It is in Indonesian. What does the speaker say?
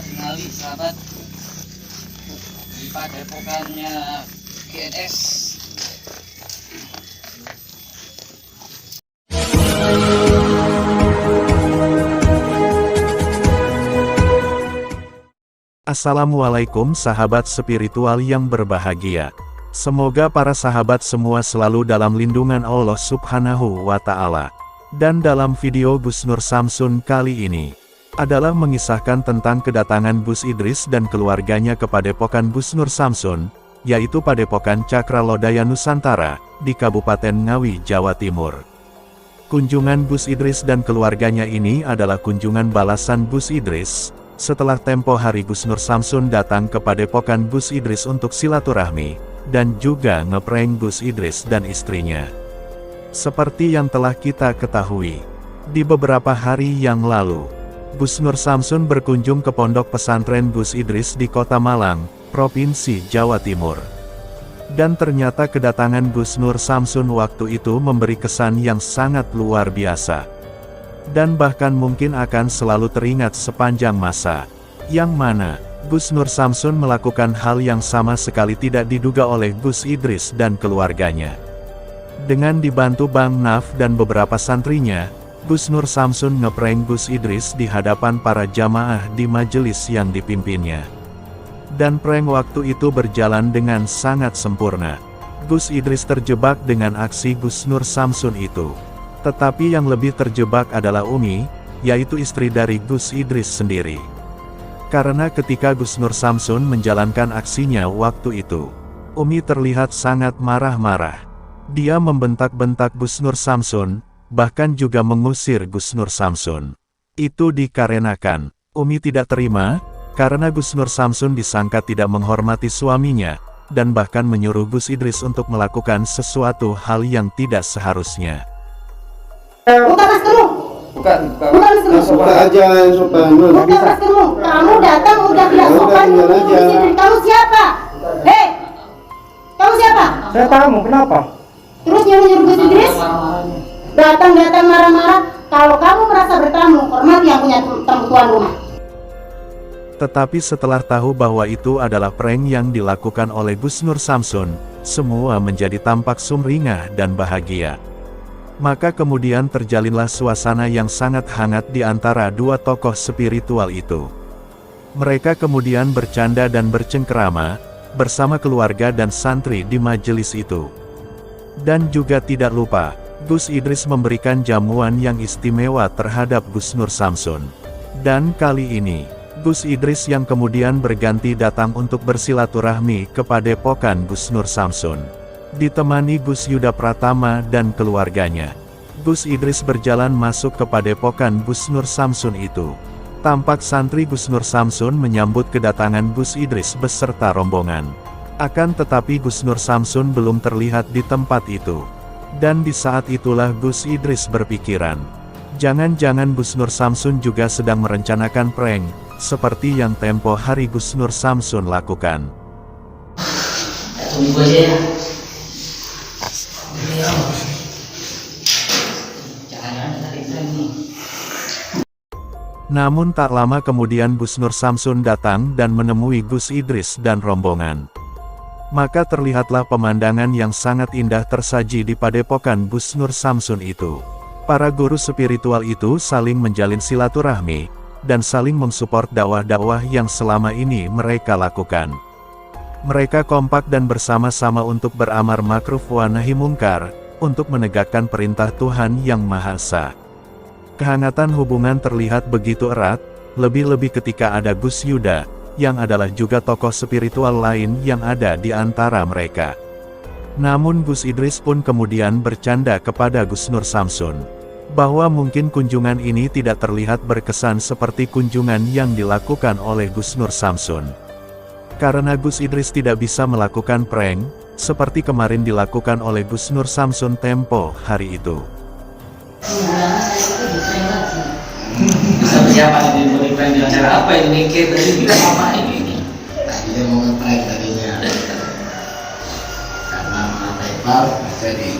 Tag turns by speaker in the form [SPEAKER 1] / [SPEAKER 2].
[SPEAKER 1] di Ngawi sahabat, di padepokannya GNS.
[SPEAKER 2] Assalamualaikum sahabat spiritual yang berbahagia. Semoga para sahabat semua selalu dalam lindungan Allah Subhanahu wa Ta'ala. Dan dalam video Gus Nur Samsun kali ini adalah mengisahkan tentang kedatangan Gus Idris dan keluarganya ke Padepokan Gus Nur Samsun, yaitu Padepokan Cakra Lodaya Nusantara, di Kabupaten Ngawi, Jawa Timur. Kunjungan Gus Idris dan keluarganya ini adalah kunjungan balasan Gus Idris, setelah tempo hari Gus Nur Samsun datang ke Padepokan Gus Idris untuk silaturahmi, dan juga ngeprank Gus Idris dan istrinya. Seperti yang telah kita ketahui, di beberapa hari yang lalu, Gus Nur Samsun berkunjung ke pondok pesantren Gus Idris di Kota Malang, Provinsi Jawa Timur. Dan ternyata kedatangan Gus Nur Samsun waktu itu memberi kesan yang sangat luar biasa. Dan bahkan mungkin akan selalu teringat sepanjang masa. Yang mana, Gus Nur Samsun melakukan hal yang sama sekali tidak diduga oleh Gus Idris dan keluarganya. Dengan dibantu Bang Naf dan beberapa santrinya, Gus Nur Samsun ngeprank Gus Idris di hadapan para jamaah di majelis yang dipimpinnya. Dan prank waktu itu berjalan dengan sangat sempurna. Gus Idris terjebak dengan aksi Gus Nur Samsun itu. Tetapi yang lebih terjebak adalah Umi, yaitu istri dari Gus Idris sendiri. Karena ketika Gus Nur Samsun menjalankan aksinya waktu itu, Umi terlihat sangat marah-marah. Dia membentak-bentak Gus Nur Samsun, bahkan juga mengusir Gus Nur Samsun. Itu dikarenakan Umi tidak terima, karena Gus Nur Samsun disangka tidak menghormati suaminya, dan bahkan menyuruh Gus Idris untuk melakukan sesuatu hal yang tidak seharusnya.
[SPEAKER 3] Buka maskermu.
[SPEAKER 1] Bukan.
[SPEAKER 3] Buka aja sopan. Buka maskermu. Kamu datang udah tidak sopan. Kamu siapa? Hei, kamu siapa?
[SPEAKER 4] Saya tamu, kenapa?
[SPEAKER 3] Terus nyuruh Gus Idris? Datang marah-marah. Kalau kamu merasa bertamu, hormati yang punya tuan rumah.
[SPEAKER 2] Tetapi setelah tahu bahwa itu adalah prank yang dilakukan oleh Gus Nur Samsun, semua menjadi tampak sumringah dan bahagia. Maka kemudian terjalinlah suasana yang sangat hangat di antara dua tokoh spiritual itu. Mereka kemudian bercanda dan bercengkerama, bersama keluarga dan santri di majelis itu. Dan juga tidak lupa, Gus Idris memberikan jamuan yang istimewa terhadap Gus Nur Samsun. Dan kali ini, Gus Idris yang kemudian berganti datang untuk bersilaturahmi ke Padepokan Gus Nur Samsun. Ditemani Gus Yuda Pratama dan keluarganya, Gus Idris berjalan masuk ke Padepokan Gus Nur Samsun itu. Tampak santri Gus Nur Samsun menyambut kedatangan Gus Idris beserta rombongan. Akan tetapi Gus Nur Samsun belum terlihat di tempat itu. Dan di saat itulah Gus Idris berpikiran, jangan-jangan Gus Nur Samsun juga sedang merencanakan prank, seperti yang tempo hari Gus Nur Samsun lakukan.
[SPEAKER 1] Tunggu aja ya.
[SPEAKER 2] Namun tak lama kemudian Gus Nur Samsun datang dan menemui Gus Idris dan rombongan. Maka terlihatlah pemandangan yang sangat indah tersaji di Padepokan Gus Nur Samsun itu. Para guru spiritual itu saling menjalin silaturahmi, dan saling mensupport dakwah-dakwah yang selama ini mereka lakukan. Mereka kompak dan bersama-sama untuk beramar ma'ruf wa nahi mungkar, untuk menegakkan perintah Tuhan Yang Maha Esa. Kehangatan hubungan terlihat begitu erat, lebih-lebih ketika ada Gus Yuda, yang adalah juga tokoh spiritual lain yang ada di antara mereka. Namun Gus Idris pun kemudian bercanda kepada Gus Nur Samsun, bahwa mungkin kunjungan ini tidak terlihat berkesan seperti kunjungan yang dilakukan oleh Gus Nur Samsun. Karena Gus Idris tidak bisa melakukan prank, seperti kemarin dilakukan oleh Gus Nur Samsun tempo hari itu.
[SPEAKER 1] Sama siapa ini? Mau di-prank dengan cara apa ini? Mikir tadi kita apa ini?
[SPEAKER 5] Tadinya mau nge-prank tadinya. Karena Pak Ipar jadi